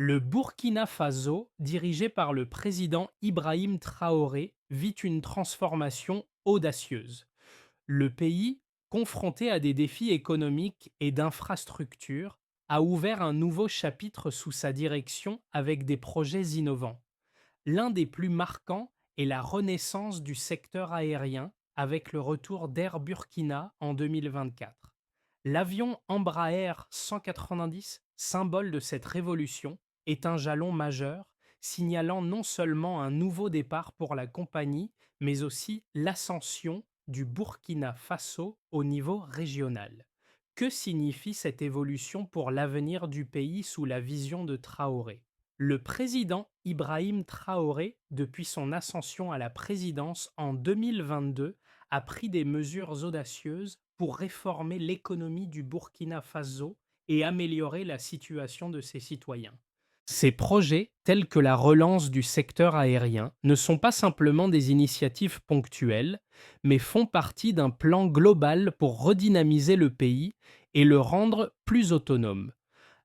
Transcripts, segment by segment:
Le Burkina Faso, dirigé par le président Ibrahim Traoré, vit une transformation audacieuse. Le pays, confronté à des défis économiques et d'infrastructures, a ouvert un nouveau chapitre sous sa direction avec des projets innovants. L'un des plus marquants est la renaissance du secteur aérien avec le retour d'Air Burkina en 2024. L'avion Embraer 190, symbole de cette révolution, est un jalon majeur, signalant non seulement un nouveau départ pour la compagnie, mais aussi l'ascension du Burkina Faso au niveau régional. Que signifie cette évolution pour l'avenir du pays sous la vision de Traoré? Le président Ibrahim Traoré, depuis son ascension à la présidence en 2022, a pris des mesures audacieuses pour réformer l'économie du Burkina Faso et améliorer la situation de ses citoyens. Ces projets, tels que la relance du secteur aérien, ne sont pas simplement des initiatives ponctuelles, mais font partie d'un plan global pour redynamiser le pays et le rendre plus autonome.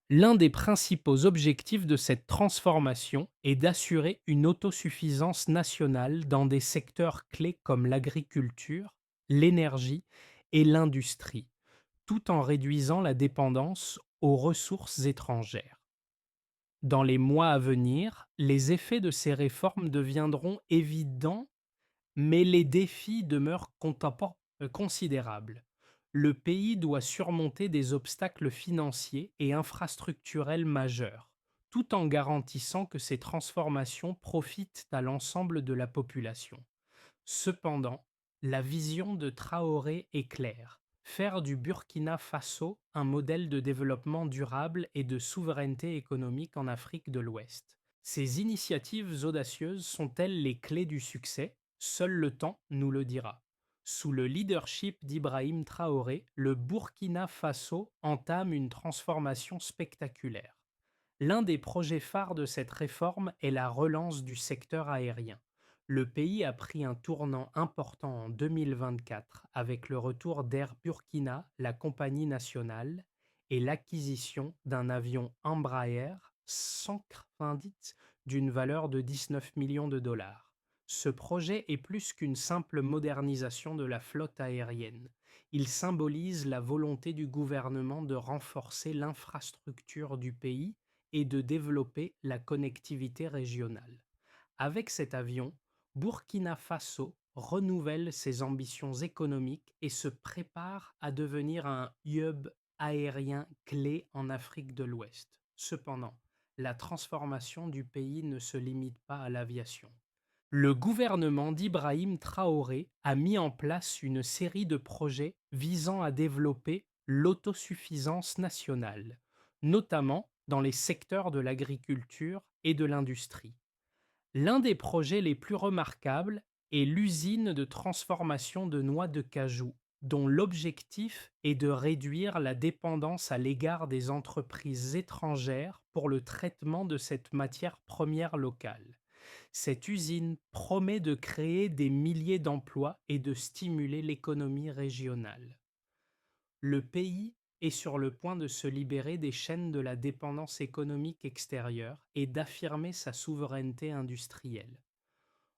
L'un des principaux objectifs de cette transformation est d'assurer une autosuffisance nationale dans des secteurs clés comme l'agriculture, l'énergie et l'industrie, tout en réduisant la dépendance aux ressources étrangères. Dans les mois à venir, les effets de ces réformes deviendront évidents, mais les défis demeurent considérables. Le pays doit surmonter des obstacles financiers et infrastructurels majeurs, tout en garantissant que ces transformations profitent à l'ensemble de la population. Cependant, la vision de Traoré est claire: faire du Burkina Faso un modèle de développement durable et de souveraineté économique en Afrique de l'Ouest. Ces initiatives audacieuses sont-elles les clés du succès? Seul le temps nous le dira. Sous le leadership d'Ibrahim Traoré, le Burkina Faso entame une transformation spectaculaire. L'un des projets phares de cette réforme est la relance du secteur aérien. Le pays a pris un tournant important en 2024 avec le retour d'Air Burkina, la compagnie nationale, et l'acquisition d'un avion Embraer 190 d'une valeur de 19 millions de dollars. Ce projet est plus qu'une simple modernisation de la flotte aérienne. Il symbolise la volonté du gouvernement de renforcer l'infrastructure du pays et de développer la connectivité régionale. Avec cet avion, Burkina Faso renouvelle ses ambitions économiques et se prépare à devenir un hub aérien clé en Afrique de l'Ouest. Cependant, la transformation du pays ne se limite pas à l'aviation. Le gouvernement d'Ibrahim Traoré a mis en place une série de projets visant à développer l'autosuffisance nationale, notamment dans les secteurs de l'agriculture et de l'industrie. L'un des projets les plus remarquables est l'usine de transformation de noix de cajou, dont l'objectif est de réduire la dépendance à l'égard des entreprises étrangères pour le traitement de cette matière première locale. Cette usine promet de créer des milliers d'emplois et de stimuler l'économie régionale. Le pays est sur le point de se libérer des chaînes de la dépendance économique extérieure et d'affirmer sa souveraineté industrielle.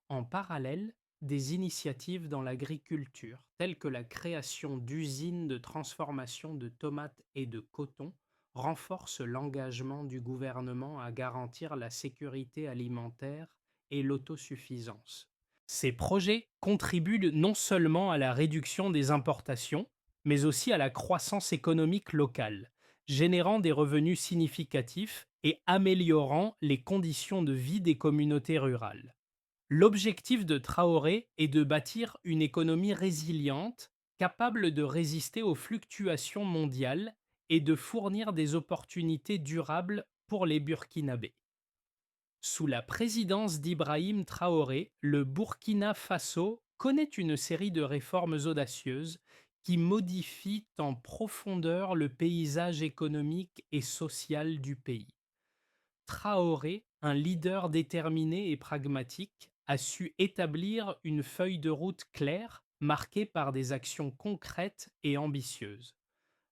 En parallèle, des initiatives dans l'agriculture, telles que la création d'usines de transformation de tomates et de coton, renforcent l'engagement du gouvernement à garantir la sécurité alimentaire et l'autosuffisance. Ces projets contribuent non seulement à la réduction des importations, mais aussi à la croissance économique locale, générant des revenus significatifs et améliorant les conditions de vie des communautés rurales. L'objectif de Traoré est de bâtir une économie résiliente, capable de résister aux fluctuations mondiales et de fournir des opportunités durables pour les Burkinabés. Sous la présidence d'Ibrahim Traoré, le Burkina Faso connaît une série de réformes audacieuses qui modifient en profondeur le paysage économique et social du pays. Traoré, un leader déterminé et pragmatique, a su établir une feuille de route claire, marquée par des actions concrètes et ambitieuses.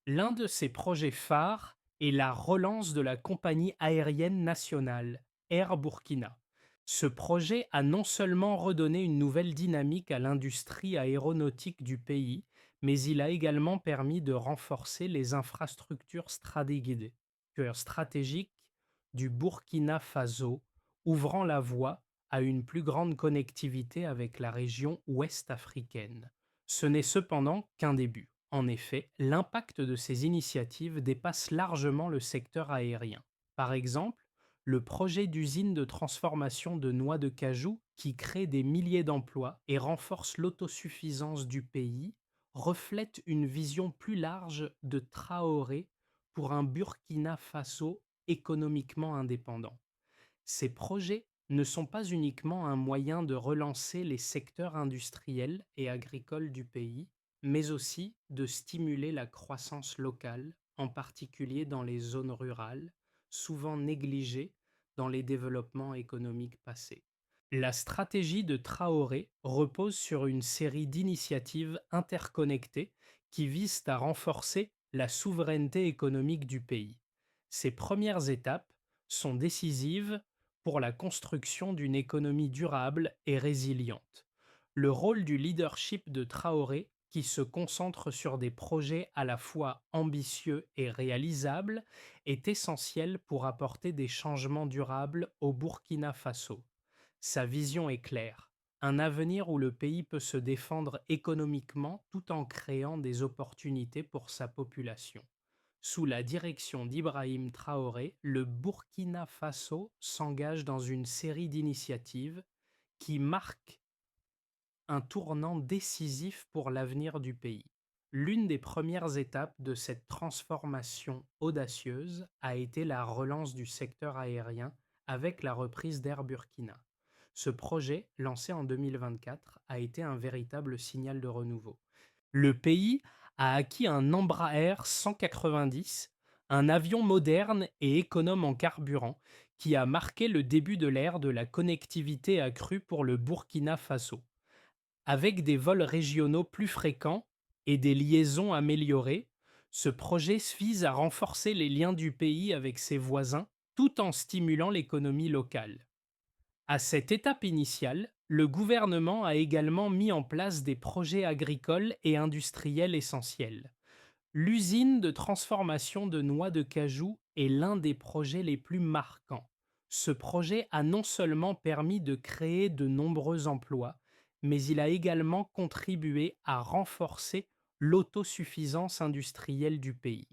L'un de ses projets phares et la relance de la compagnie aérienne nationale, Air Burkina. Ce projet a non seulement redonné une nouvelle dynamique à l'industrie aéronautique du pays, mais il a également permis de renforcer les infrastructures stratégiques du Burkina Faso, ouvrant la voie à une plus grande connectivité avec la région ouest africaine. Ce n'est cependant qu'un début. En effet, l'impact de ces initiatives dépasse largement le secteur aérien. Par exemple, le projet d'usine de transformation de noix de cajou, qui crée des milliers d'emplois et renforce l'autosuffisance du pays, reflète une vision plus large de Traoré pour un Burkina Faso économiquement indépendant. Ces projets ne sont pas uniquement un moyen de relancer les secteurs industriels et agricoles du pays, mais aussi de stimuler la croissance locale, en particulier dans les zones rurales, souvent négligées dans les développements économiques passés. La stratégie de Traoré repose sur une série d'initiatives interconnectées qui visent à renforcer la souveraineté économique du pays. Ces premières étapes sont décisives pour la construction d'une économie durable et résiliente. Le rôle du leadership de Traoré, qui se concentre sur des projets à la fois ambitieux et réalisables, est essentiel pour apporter des changements durables au Burkina Faso. Sa vision est claire, un avenir où le pays peut se défendre économiquement tout en créant des opportunités pour sa population. Sous la direction d'Ibrahim Traoré, le Burkina Faso s'engage dans une série d'initiatives qui marquent un tournant décisif pour l'avenir du pays. L'une des premières étapes de cette transformation audacieuse a été la relance du secteur aérien avec la reprise d'Air Burkina. Ce projet, lancé en 2024, a été un véritable signal de renouveau. Le pays a acquis un Embraer 190, un avion moderne et économe en carburant, qui a marqué le début de l'ère de la connectivité accrue pour le Burkina Faso. Avec des vols régionaux plus fréquents et des liaisons améliorées, ce projet vise à renforcer les liens du pays avec ses voisins tout en stimulant l'économie locale. À cette étape initiale, le gouvernement a également mis en place des projets agricoles et industriels essentiels. L'usine de transformation de noix de cajou est l'un des projets les plus marquants. Ce projet a non seulement permis de créer de nombreux emplois, mais il a également contribué à renforcer l'autosuffisance industrielle du pays.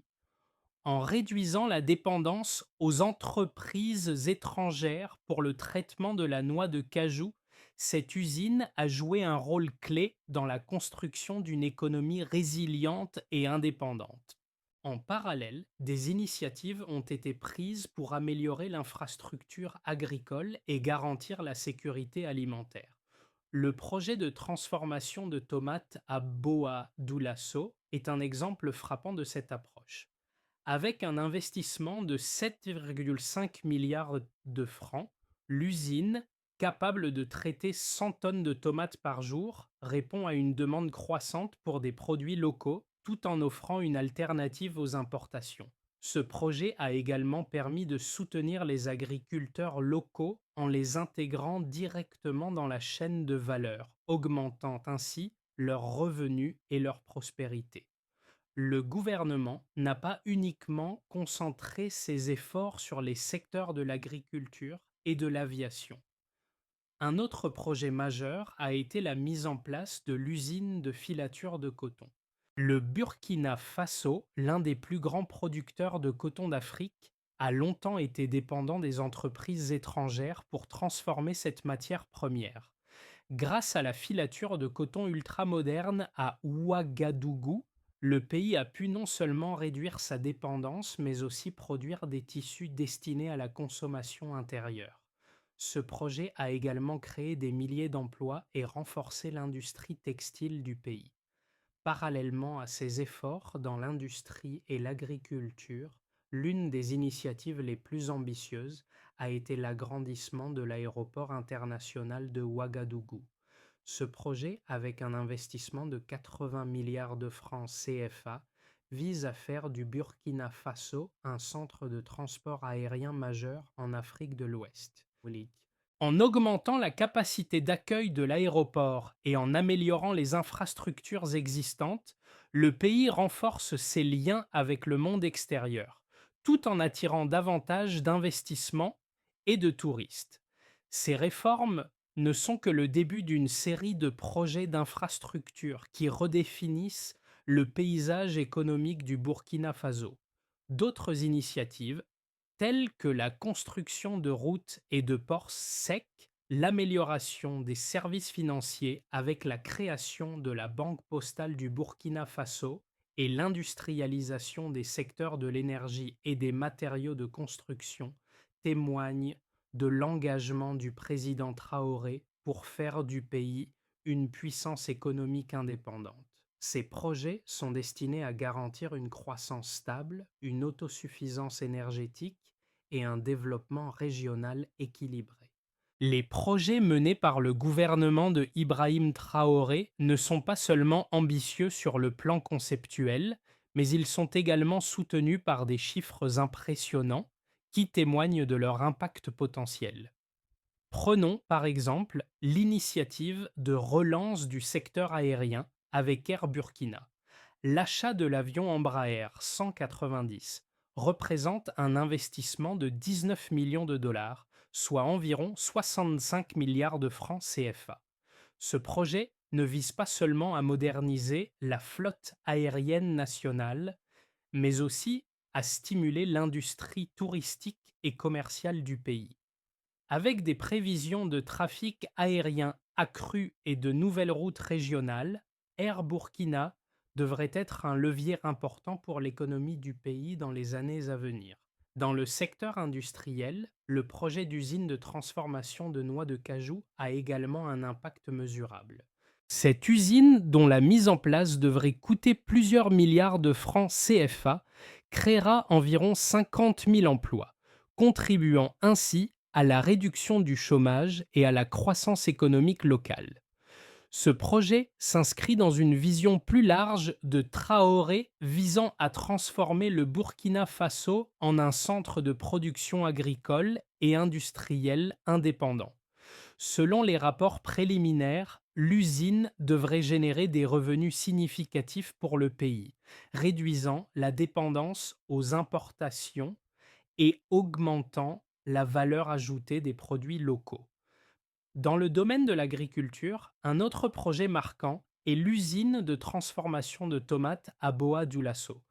En réduisant la dépendance aux entreprises étrangères pour le traitement de la noix de cajou, cette usine a joué un rôle clé dans la construction d'une économie résiliente et indépendante. En parallèle, des initiatives ont été prises pour améliorer l'infrastructure agricole et garantir la sécurité alimentaire. Le projet de transformation de tomates à Boa Dioulasso est un exemple frappant de cette approche. Avec un investissement de 7,5 milliards de francs, l'usine, capable de traiter 100 tonnes de tomates par jour, répond à une demande croissante pour des produits locaux tout en offrant une alternative aux importations. Ce projet a également permis de soutenir les agriculteurs locaux en les intégrant directement dans la chaîne de valeur, augmentant ainsi leurs revenus et leur prospérité. Le gouvernement n'a pas uniquement concentré ses efforts sur les secteurs de l'agriculture et de l'aviation. Un autre projet majeur a été la mise en place de l'usine de filature de coton. Le Burkina Faso, l'un des plus grands producteurs de coton d'Afrique, a longtemps été dépendant des entreprises étrangères pour transformer cette matière première. Grâce à la filature de coton ultramoderne à Ouagadougou, le pays a pu non seulement réduire sa dépendance, mais aussi produire des tissus destinés à la consommation intérieure. Ce projet a également créé des milliers d'emplois et renforcé l'industrie textile du pays. Parallèlement à ces efforts dans l'industrie et l'agriculture, l'une des initiatives les plus ambitieuses a été l'agrandissement de l'aéroport international de Ouagadougou. Ce projet, avec un investissement de 80 milliards de francs CFA, vise à faire du Burkina Faso un centre de transport aérien majeur en Afrique de l'Ouest. En augmentant la capacité d'accueil de l'aéroport et en améliorant les infrastructures existantes, le pays renforce ses liens avec le monde extérieur, tout en attirant davantage d'investissements et de touristes. Ces réformes ne sont que le début d'une série de projets d'infrastructures qui redéfinissent le paysage économique du Burkina Faso. D'autres initiatives, telles que la construction de routes et de ports secs, l'amélioration des services financiers avec la création de la Banque postale du Burkina Faso et l'industrialisation des secteurs de l'énergie et des matériaux de construction, témoignent de l'engagement du président Traoré pour faire du pays une puissance économique indépendante. Ces projets sont destinés à garantir une croissance stable, une autosuffisance énergétique et un développement régional équilibré. Les projets menés par le gouvernement de Ibrahim Traoré ne sont pas seulement ambitieux sur le plan conceptuel, mais ils sont également soutenus par des chiffres impressionnants qui témoignent de leur impact potentiel. Prenons par exemple l'initiative de relance du secteur aérien avec Air Burkina. L'achat de l'avion Embraer 190 représente un investissement de 19 millions de dollars, soit environ 65 milliards de francs CFA. Ce projet ne vise pas seulement à moderniser la flotte aérienne nationale, mais aussi à stimuler l'industrie touristique et commerciale du pays. Avec des prévisions de trafic aérien accru et de nouvelles routes régionales, Air Burkina devrait être un levier important pour l'économie du pays dans les années à venir. Dans le secteur industriel, le projet d'usine de transformation de noix de cajou a également un impact mesurable. Cette usine, dont la mise en place devrait coûter plusieurs milliards de francs CFA, créera environ 50 000 emplois, contribuant ainsi à la réduction du chômage et à la croissance économique locale. Ce projet s'inscrit dans une vision plus large de Traoré visant à transformer le Burkina Faso en un centre de production agricole et industrielle indépendant. Selon les rapports préliminaires, l'usine devrait générer des revenus significatifs pour le pays, réduisant la dépendance aux importations et augmentant la valeur ajoutée des produits locaux. Dans le domaine de l'agriculture, un autre projet marquant est l'usine de transformation de tomates à Boa Dioulasso.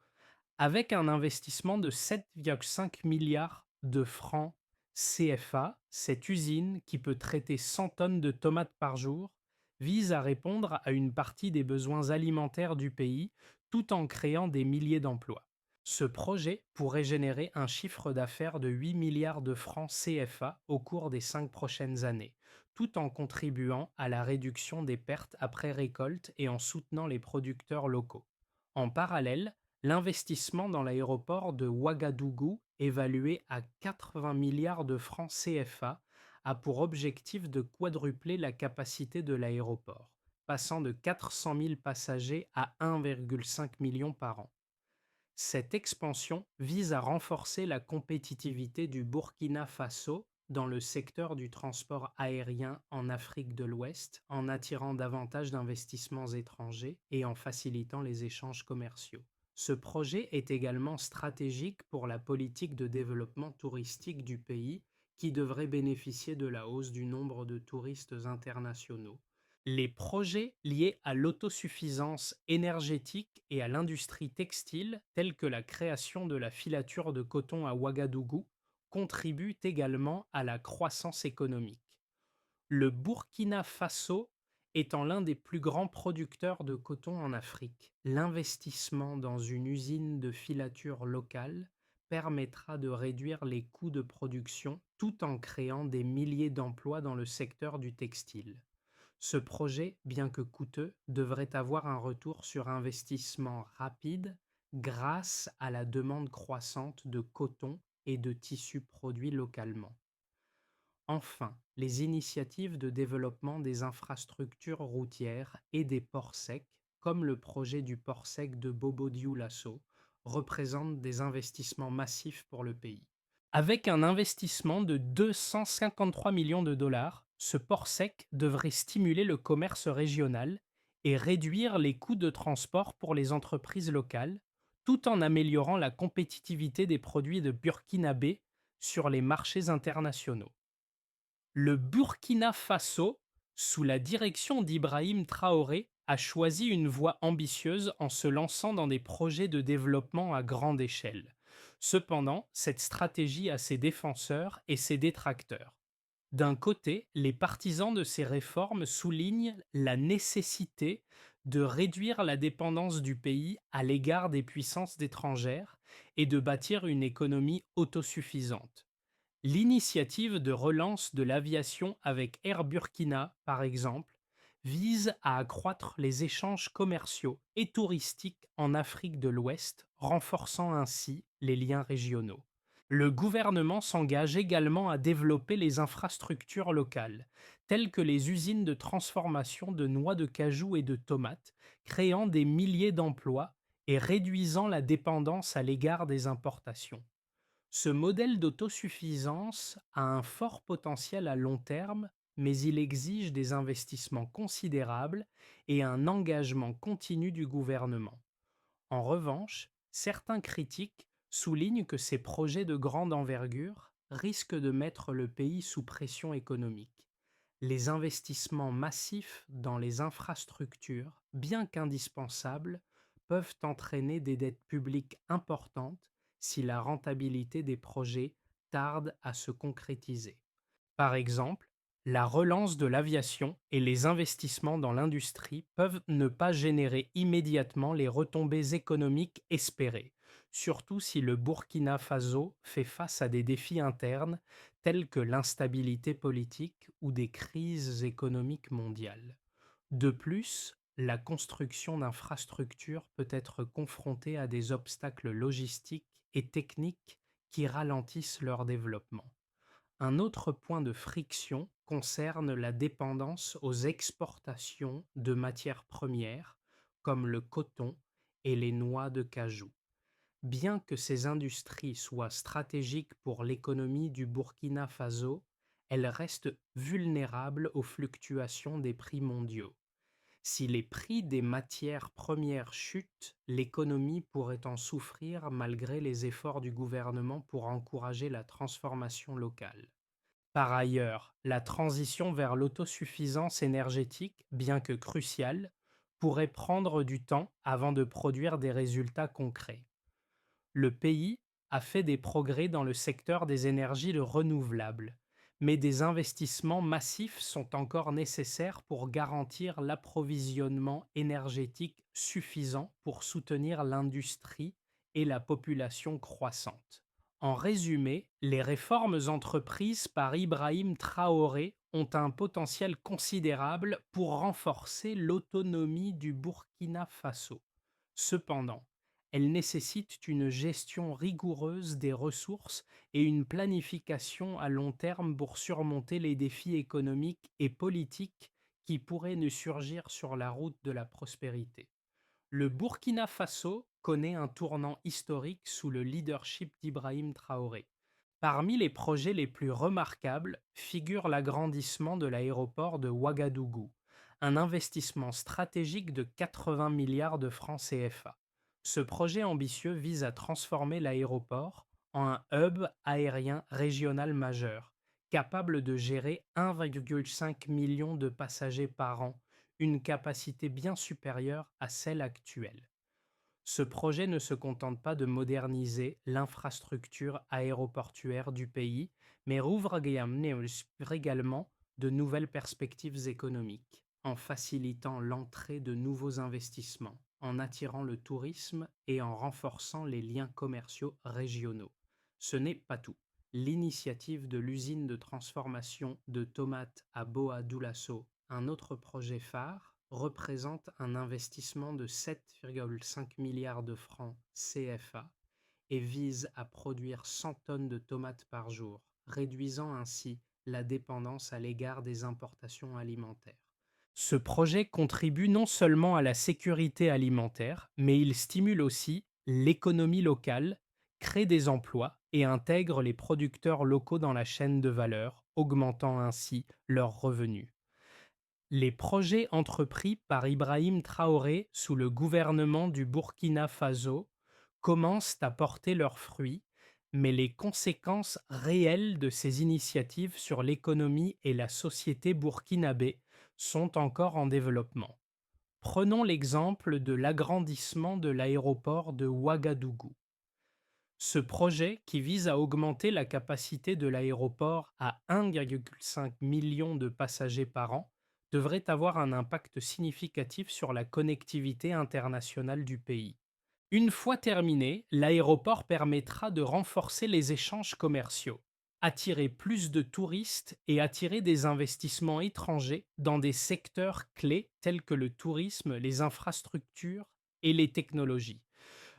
Avec un investissement de 7,5 milliards de francs CFA, cette usine, qui peut traiter 100 tonnes de tomates par jour, vise à répondre à une partie des besoins alimentaires du pays tout en créant des milliers d'emplois. Ce projet pourrait générer un chiffre d'affaires de 8 milliards de francs CFA au cours des 5 prochaines années, tout en contribuant à la réduction des pertes après récolte et en soutenant les producteurs locaux. En parallèle, l'investissement dans l'aéroport de Ouagadougou, évalué à 80 milliards de francs CFA, a pour objectif de quadrupler la capacité de l'aéroport, passant de 400 000 passagers à 1,5 million par an. Cette expansion vise à renforcer la compétitivité du Burkina Faso dans le secteur du transport aérien en Afrique de l'Ouest, en attirant davantage d'investissements étrangers et en facilitant les échanges commerciaux. Ce projet est également stratégique pour la politique de développement touristique du pays, qui devrait bénéficier de la hausse du nombre de touristes internationaux. Les projets liés à l'autosuffisance énergétique et à l'industrie textile, tels que la création de la filature de coton à Ouagadougou, contribuent également à la croissance économique. Le Burkina Faso étant l'un des plus grands producteurs de coton en Afrique, l'investissement dans une usine de filature locale permettra de réduire les coûts de production tout en créant des milliers d'emplois dans le secteur du textile. Ce projet, bien que coûteux, devrait avoir un retour sur investissement rapide grâce à la demande croissante de coton et de tissus produits localement. Enfin, les initiatives de développement des infrastructures routières et des ports secs, comme le projet du port sec de Bobo-Dioulasso, représentent des investissements massifs pour le pays. Avec un investissement de 253 millions de dollars, ce port sec devrait stimuler le commerce régional et réduire les coûts de transport pour les entreprises locales, tout en améliorant la compétitivité des produits de Burkinabé sur les marchés internationaux. Le Burkina Faso, sous la direction d'Ibrahim Traoré, a choisi une voie ambitieuse en se lançant dans des projets de développement à grande échelle. Cependant, cette stratégie a ses défenseurs et ses détracteurs. D'un côté, les partisans de ces réformes soulignent la nécessité de réduire la dépendance du pays à l'égard des puissances étrangères et de bâtir une économie autosuffisante. L'initiative de relance de l'aviation avec Air Burkina, par exemple, vise à accroître les échanges commerciaux et touristiques en Afrique de l'Ouest, renforçant ainsi les liens régionaux. Le gouvernement s'engage également à développer les infrastructures locales, telles que les usines de transformation de noix de cajou et de tomates, créant des milliers d'emplois et réduisant la dépendance à l'égard des importations. Ce modèle d'autosuffisance a un fort potentiel à long terme, mais il exige des investissements considérables et un engagement continu du gouvernement. En revanche, certains critiques soulignent que ces projets de grande envergure risquent de mettre le pays sous pression économique. Les investissements massifs dans les infrastructures, bien qu'indispensables, peuvent entraîner des dettes publiques importantes si la rentabilité des projets tarde à se concrétiser. Par exemple, la relance de l'aviation et les investissements dans l'industrie peuvent ne pas générer immédiatement les retombées économiques espérées, surtout si le Burkina Faso fait face à des défis internes tels que l'instabilité politique ou des crises économiques mondiales. De plus, la construction d'infrastructures peut être confrontée à des obstacles logistiques et techniques qui ralentissent leur développement. Un autre point de friction concerne la dépendance aux exportations de matières premières comme le coton et les noix de cajou. Bien que ces industries soient stratégiques pour l'économie du Burkina Faso, elles restent vulnérables aux fluctuations des prix mondiaux. Si les prix des matières premières chutent, l'économie pourrait en souffrir malgré les efforts du gouvernement pour encourager la transformation locale. Par ailleurs, la transition vers l'autosuffisance énergétique, bien que cruciale, pourrait prendre du temps avant de produire des résultats concrets. Le pays a fait des progrès dans le secteur des énergies renouvelables, mais des investissements massifs sont encore nécessaires pour garantir l'approvisionnement énergétique suffisant pour soutenir l'industrie et la population croissante. En résumé, les réformes entreprises par Ibrahim Traoré ont un potentiel considérable pour renforcer l'autonomie du Burkina Faso. Cependant, elles nécessitent une gestion rigoureuse des ressources et une planification à long terme pour surmonter les défis économiques et politiques qui pourraient nous surgir sur la route de la prospérité. Le Burkina Faso connaît un tournant historique sous le leadership d'Ibrahim Traoré. Parmi les projets les plus remarquables figure l'agrandissement de l'aéroport de Ouagadougou, un investissement stratégique de 80 milliards de francs CFA. Ce projet ambitieux vise à transformer l'aéroport en un hub aérien régional majeur, capable de gérer 1,5 million de passagers par an, une capacité bien supérieure à celle actuelle. Ce projet ne se contente pas de moderniser l'infrastructure aéroportuaire du pays, mais rouvre également de nouvelles perspectives économiques, en facilitant l'entrée de nouveaux investissements, en attirant le tourisme et en renforçant les liens commerciaux régionaux. Ce n'est pas tout. L'initiative de l'usine de transformation de tomates à Boa Dioulasso, un autre projet phare, représente un investissement de 7,5 milliards de francs CFA et vise à produire 100 tonnes de tomates par jour, réduisant ainsi la dépendance à l'égard des importations alimentaires. Ce projet contribue non seulement à la sécurité alimentaire, mais il stimule aussi l'économie locale, crée des emplois et intègre les producteurs locaux dans la chaîne de valeur, augmentant ainsi leurs revenus. Les projets entrepris par Ibrahim Traoré sous le gouvernement du Burkina Faso commencent à porter leurs fruits, mais les conséquences réelles de ces initiatives sur l'économie et la société burkinabé sont encore en développement. Prenons l'exemple de l'agrandissement de l'aéroport de Ouagadougou. Ce projet, qui vise à augmenter la capacité de l'aéroport à 1,5 million de passagers par an, devrait avoir un impact significatif sur la connectivité internationale du pays. Une fois terminé, l'aéroport permettra de renforcer les échanges commerciaux, attirer plus de touristes et attirer des investissements étrangers dans des secteurs clés tels que le tourisme, les infrastructures et les technologies.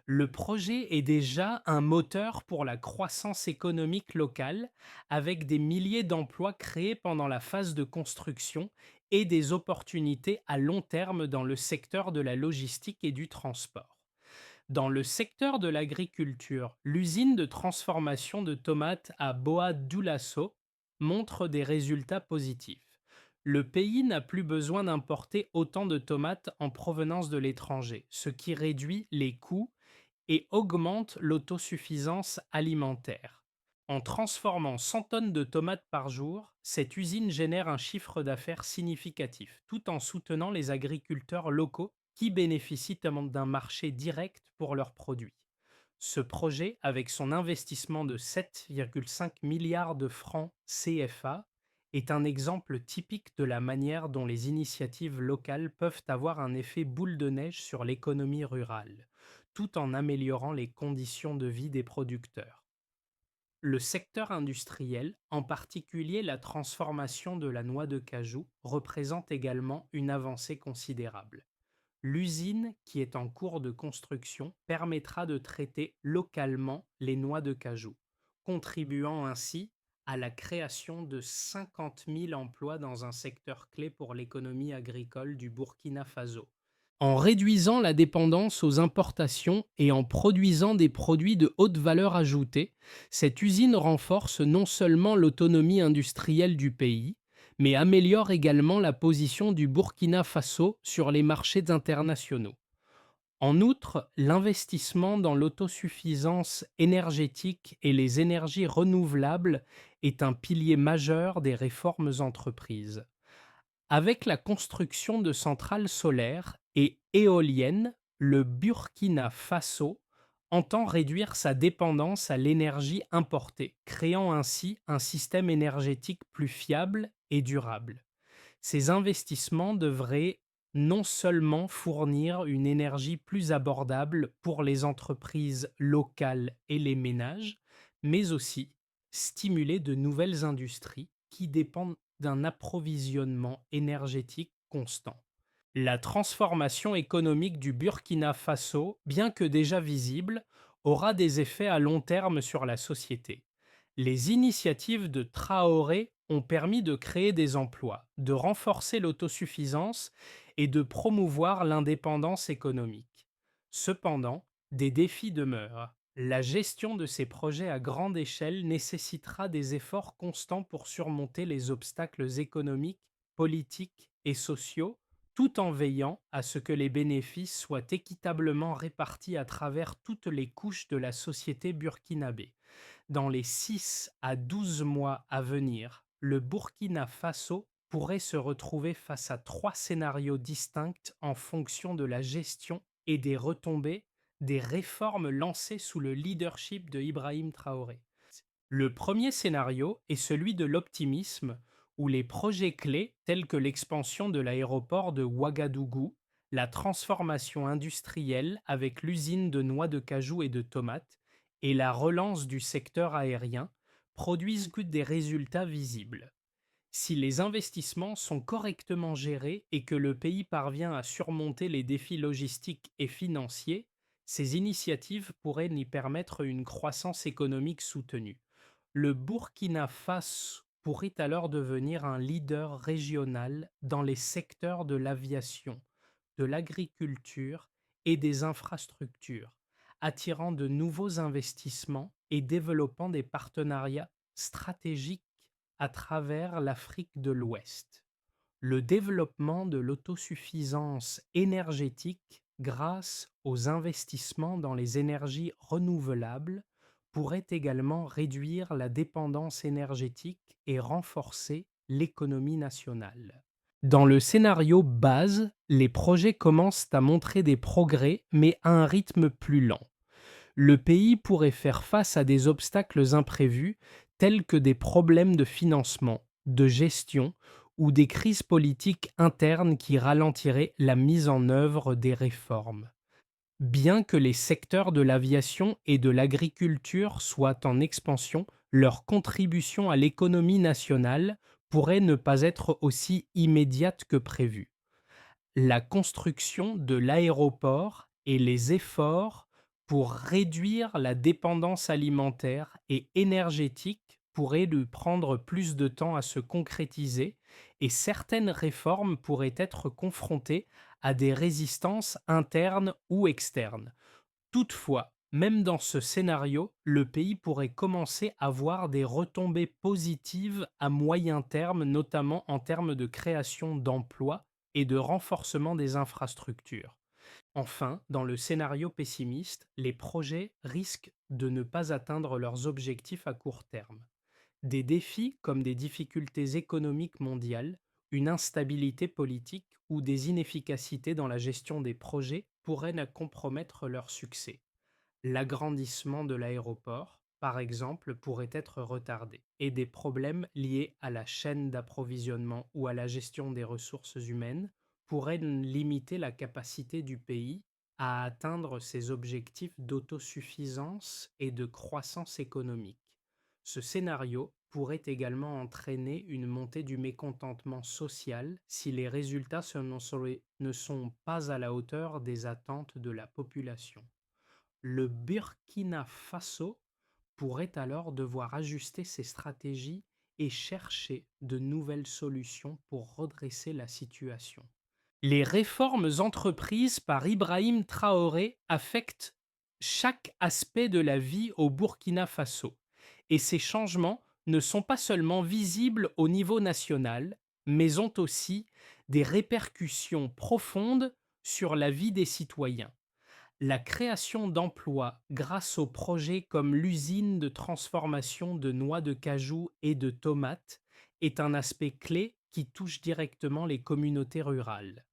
Le projet est déjà un moteur pour la croissance économique locale, avec des milliers d'emplois créés pendant la phase de construction et des opportunités à long terme dans le secteur de la logistique et du transport. Dans le secteur de l'agriculture, l'usine de transformation de tomates à Boa Dioulasso montre des résultats positifs. Le pays n'a plus besoin d'importer autant de tomates en provenance de l'étranger, ce qui réduit les coûts et augmente l'autosuffisance alimentaire. En transformant 100 tonnes de tomates par jour, cette usine génère un chiffre d'affaires significatif, tout en soutenant les agriculteurs locaux qui bénéficient d'un marché direct pour leurs produits. Ce projet, avec son investissement de 7,5 milliards de francs CFA, est un exemple typique de la manière dont les initiatives locales peuvent avoir un effet boule de neige sur l'économie rurale, tout en améliorant les conditions de vie des producteurs. Le secteur industriel, en particulier la transformation de la noix de cajou, représente également une avancée considérable. L'usine, qui est en cours de construction, permettra de traiter localement les noix de cajou, contribuant ainsi à la création de 50 000 emplois dans un secteur clé pour l'économie agricole du Burkina Faso. En réduisant la dépendance aux importations et en produisant des produits de haute valeur ajoutée, cette usine renforce non seulement l'autonomie industrielle du pays, mais améliore également la position du Burkina Faso sur les marchés internationaux. En outre, l'investissement dans l'autosuffisance énergétique et les énergies renouvelables est un pilier majeur des réformes entreprises. Avec la construction de centrales solaires et éoliennes, le Burkina Faso entend réduire sa dépendance à l'énergie importée, créant ainsi un système énergétique plus fiable et durable. Ces investissements devraient non seulement fournir une énergie plus abordable pour les entreprises locales et les ménages, mais aussi stimuler de nouvelles industries qui dépendent d'un approvisionnement énergétique constant. La transformation économique du Burkina Faso, bien que déjà visible, aura des effets à long terme sur la société. Les initiatives de Traoré ont permis de créer des emplois, de renforcer l'autosuffisance et de promouvoir l'indépendance économique. Cependant, des défis demeurent. La gestion de ces projets à grande échelle nécessitera des efforts constants pour surmonter les obstacles économiques, politiques et sociaux, tout en veillant à ce que les bénéfices soient équitablement répartis à travers toutes les couches de la société burkinabé. Dans les 6 à 12 mois à venir, le Burkina Faso pourrait se retrouver face à trois scénarios distincts en fonction de la gestion et des retombées des réformes lancées sous le leadership de Ibrahim Traoré. Le premier scénario est celui de l'optimisme, où les projets clés tels que l'expansion de l'aéroport de Ouagadougou, la transformation industrielle avec l'usine de noix de cajou et de tomates, et la relance du secteur aérien produisent des résultats visibles. Si les investissements sont correctement gérés et que le pays parvient à surmonter les défis logistiques et financiers, ces initiatives pourraient y permettre une croissance économique soutenue. Le Burkina Faso pourrait alors devenir un leader régional dans les secteurs de l'aviation, de l'agriculture et des infrastructures, attirant de nouveaux investissements et développant des partenariats stratégiques à travers l'Afrique de l'Ouest. Le développement de l'autosuffisance énergétique grâce aux investissements dans les énergies renouvelables pourrait également réduire la dépendance énergétique et renforcer l'économie nationale. Dans le scénario base, les projets commencent à montrer des progrès, mais à un rythme plus lent. Le pays pourrait faire face à des obstacles imprévus tels que des problèmes de financement, de gestion ou des crises politiques internes qui ralentiraient la mise en œuvre des réformes. Bien que les secteurs de l'aviation et de l'agriculture soient en expansion, leur contribution à l'économie nationale pourrait ne pas être aussi immédiate que prévu. La construction de l'aéroport et les efforts pour réduire la dépendance alimentaire et énergétique pourraient lui prendre plus de temps à se concrétiser et certaines réformes pourraient être confrontées à des résistances internes ou externes. Toutefois, même dans ce scénario, le pays pourrait commencer à voir des retombées positives à moyen terme, notamment en termes de création d'emplois et de renforcement des infrastructures. Enfin, dans le scénario pessimiste, les projets risquent de ne pas atteindre leurs objectifs à court terme. Des défis comme des difficultés économiques mondiales, une instabilité politique ou des inefficacités dans la gestion des projets pourraient compromettre leur succès. L'agrandissement de l'aéroport, par exemple, pourrait être retardé et des problèmes liés à la chaîne d'approvisionnement ou à la gestion des ressources humaines pourraient limiter la capacité du pays à atteindre ses objectifs d'autosuffisance et de croissance économique. Ce scénario pourrait également entraîner une montée du mécontentement social si les résultats ne sont pas à la hauteur des attentes de la population. Le Burkina Faso pourrait alors devoir ajuster ses stratégies et chercher de nouvelles solutions pour redresser la situation. Les réformes entreprises par Ibrahim Traoré affectent chaque aspect de la vie au Burkina Faso, et ces changements ne sont pas seulement visibles au niveau national, mais ont aussi des répercussions profondes sur la vie des citoyens. La création d'emplois grâce aux projets comme l'usine de transformation de noix de cajou et de tomates est un aspect clé qui touche directement les communautés rurales.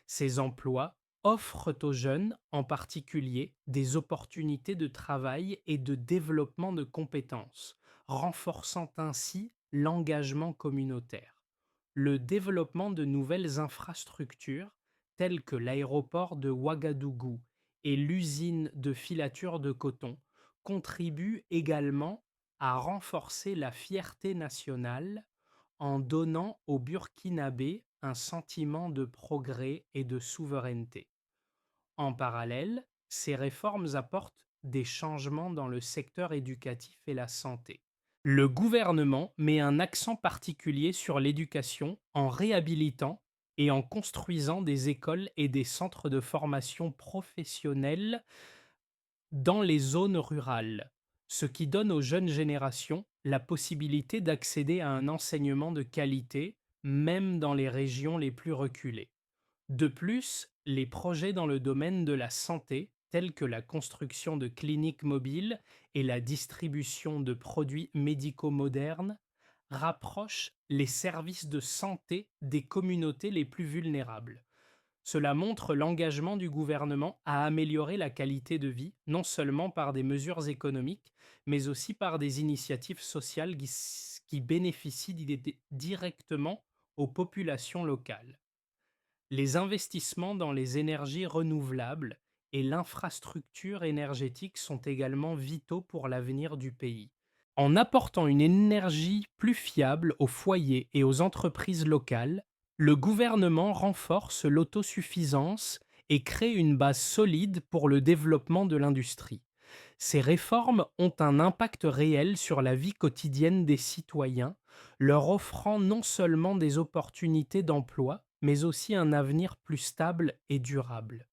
Ces emplois offrent aux jeunes, en particulier, des opportunités de travail et de développement de compétences, renforçant ainsi l'engagement communautaire. Le développement de nouvelles infrastructures, telles que l'aéroport de Ouagadougou et l'usine de filature de coton, contribue également à renforcer la fierté nationale en donnant aux Burkinabés un sentiment de progrès et de souveraineté. En parallèle, ces réformes apportent des changements dans le secteur éducatif et la santé. Le gouvernement met un accent particulier sur l'éducation en réhabilitant et en construisant des écoles et des centres de formation professionnelle dans les zones rurales, ce qui donne aux jeunes générations la possibilité d'accéder à un enseignement de qualité, même dans les régions les plus reculées. De plus, les projets dans le domaine de la santé, tels que la construction de cliniques mobiles et la distribution de produits médicaux modernes, rapprochent les services de santé des communautés les plus vulnérables. Cela montre l'engagement du gouvernement à améliorer la qualité de vie, non seulement par des mesures économiques, mais aussi par des initiatives sociales qui bénéficient directement aux populations locales. Les investissements dans les énergies renouvelables et l'infrastructure énergétique sont également vitaux pour l'avenir du pays. En apportant une énergie plus fiable aux foyers et aux entreprises locales, le gouvernement renforce l'autosuffisance et crée une base solide pour le développement de l'industrie. Ces réformes ont un impact réel sur la vie quotidienne des citoyens, leur offrant non seulement des opportunités d'emploi, mais aussi un avenir plus stable et durable.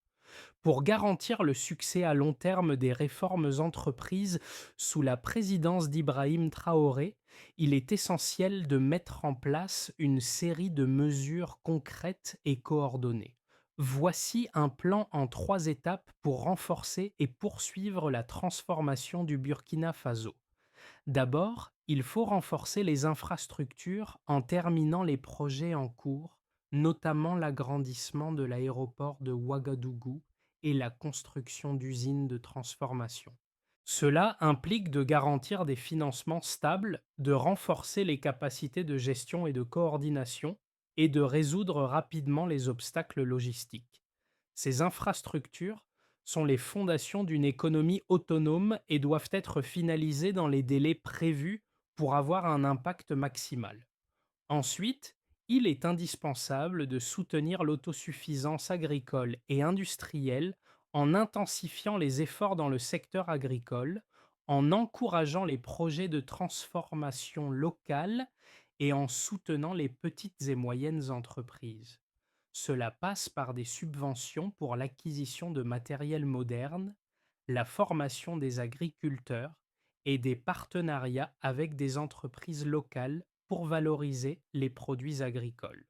Pour garantir le succès à long terme des réformes entreprises sous la présidence d'Ibrahim Traoré, il est essentiel de mettre en place une série de mesures concrètes et coordonnées. Voici un plan en 3 étapes pour renforcer et poursuivre la transformation du Burkina Faso. D'abord, il faut renforcer les infrastructures en terminant les projets en cours, notamment l'agrandissement de l'aéroport de Ouagadougou et la construction d'usines de transformation. Cela implique de garantir des financements stables, de renforcer les capacités de gestion et de coordination, et de résoudre rapidement les obstacles logistiques. Ces infrastructures sont les fondations d'une économie autonome et doivent être finalisées dans les délais prévus pour avoir un impact maximal. Ensuite, il est indispensable de soutenir l'autosuffisance agricole et industrielle en intensifiant les efforts dans le secteur agricole, en encourageant les projets de transformation locale et en soutenant les petites et moyennes entreprises. Cela passe par des subventions pour l'acquisition de matériel moderne, la formation des agriculteurs et des partenariats avec des entreprises locales pour valoriser les produits agricoles.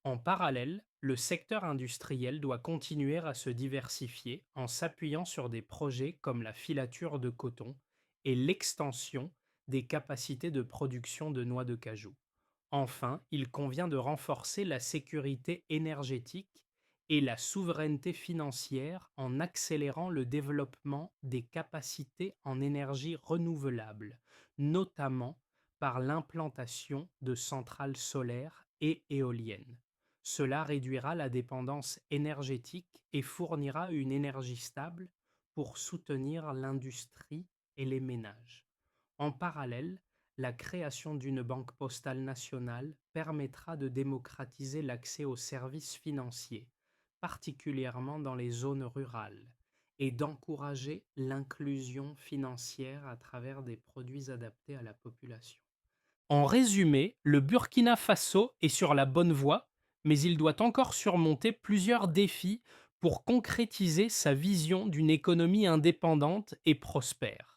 En parallèle, le secteur industriel doit continuer à se diversifier en s'appuyant sur des projets comme la filature de coton et l'extension des capacités de production de noix de cajou. Enfin, il convient de renforcer la sécurité énergétique et la souveraineté financière en accélérant le développement des capacités en énergie renouvelable, notamment par l'implantation de centrales solaires et éoliennes. Cela réduira la dépendance énergétique et fournira une énergie stable pour soutenir l'industrie et les ménages. En parallèle, la création d'une banque postale nationale permettra de démocratiser l'accès aux services financiers, particulièrement dans les zones rurales, et d'encourager l'inclusion financière à travers des produits adaptés à la population. En résumé, le Burkina Faso est sur la bonne voie, mais il doit encore surmonter plusieurs défis pour concrétiser sa vision d'une économie indépendante et prospère.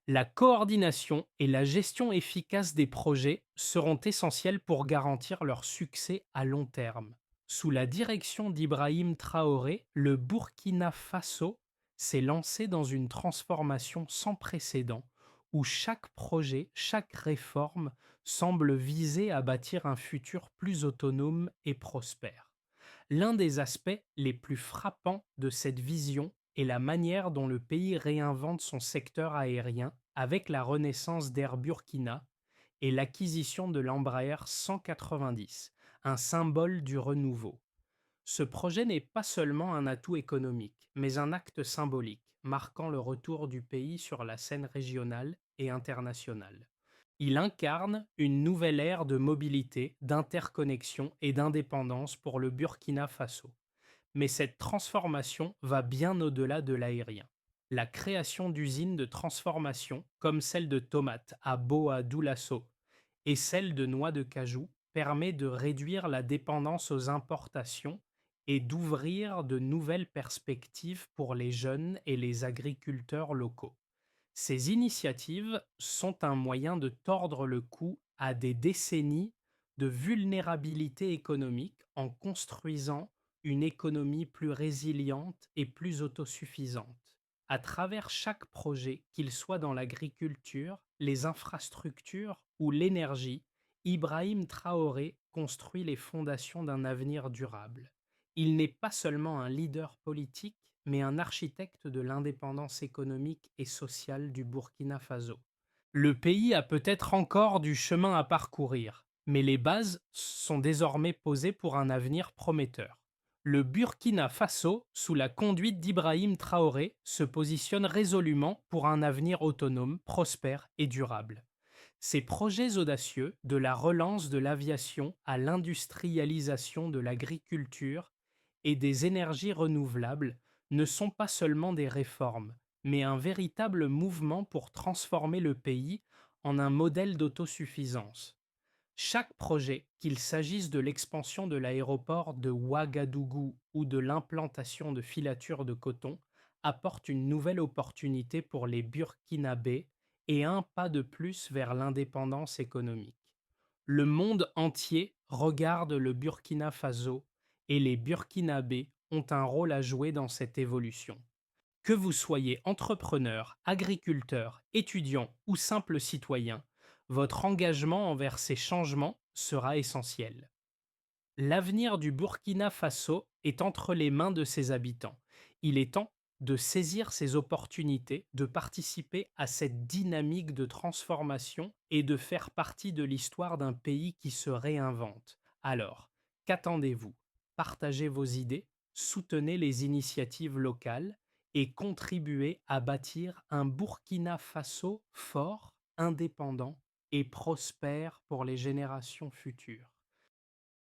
La coordination et la gestion efficace des projets seront essentielles pour garantir leur succès à long terme. Sous la direction d'Ibrahim Traoré, le Burkina Faso s'est lancé dans une transformation sans précédent où chaque projet, chaque réforme semble viser à bâtir un futur plus autonome et prospère. L'un des aspects les plus frappants de cette vision est la manière dont le pays réinvente son secteur aérien avec la renaissance d'Air Burkina et l'acquisition de l'Embraer 190, un symbole du renouveau. Ce projet n'est pas seulement un atout économique, mais un acte symbolique, marquant le retour du pays sur la scène régionale et internationale. Il incarne une nouvelle ère de mobilité, d'interconnexion et d'indépendance pour le Burkina Faso. Mais cette transformation va bien au-delà de l'aérien. La création d'usines de transformation, comme celle de tomates à Boa Dioulasso et celle de noix de cajou, permet de réduire la dépendance aux importations et d'ouvrir de nouvelles perspectives pour les jeunes et les agriculteurs locaux. Ces initiatives sont un moyen de tordre le cou à des décennies de vulnérabilité économique en construisant une économie plus résiliente et plus autosuffisante. À travers chaque projet, qu'il soit dans l'agriculture, les infrastructures ou l'énergie, Ibrahim Traoré construit les fondations d'un avenir durable. Il n'est pas seulement un leader politique, mais un architecte de l'indépendance économique et sociale du Burkina Faso. Le pays a peut-être encore du chemin à parcourir, mais les bases sont désormais posées pour un avenir prometteur. Le Burkina Faso, sous la conduite d'Ibrahim Traoré, se positionne résolument pour un avenir autonome, prospère et durable. Ces projets audacieux, de la relance de l'aviation à l'industrialisation de l'agriculture et des énergies renouvelables, ne sont pas seulement des réformes, mais un véritable mouvement pour transformer le pays en un modèle d'autosuffisance. Chaque projet, qu'il s'agisse de l'expansion de l'aéroport de Ouagadougou ou de l'implantation de filatures de coton, apporte une nouvelle opportunité pour les Burkinabés et un pas de plus vers l'indépendance économique. Le monde entier regarde le Burkina Faso et les Burkinabés ont un rôle à jouer dans cette évolution. Que vous soyez entrepreneur, agriculteur, étudiant ou simple citoyen, votre engagement envers ces changements sera essentiel. L'avenir du Burkina Faso est entre les mains de ses habitants. Il est temps de saisir ces opportunités, de participer à cette dynamique de transformation et de faire partie de l'histoire d'un pays qui se réinvente. Alors, qu'attendez-vous? Partagez vos idées, soutenez les initiatives locales et contribuez à bâtir un Burkina Faso fort, indépendant et prospère pour les générations futures.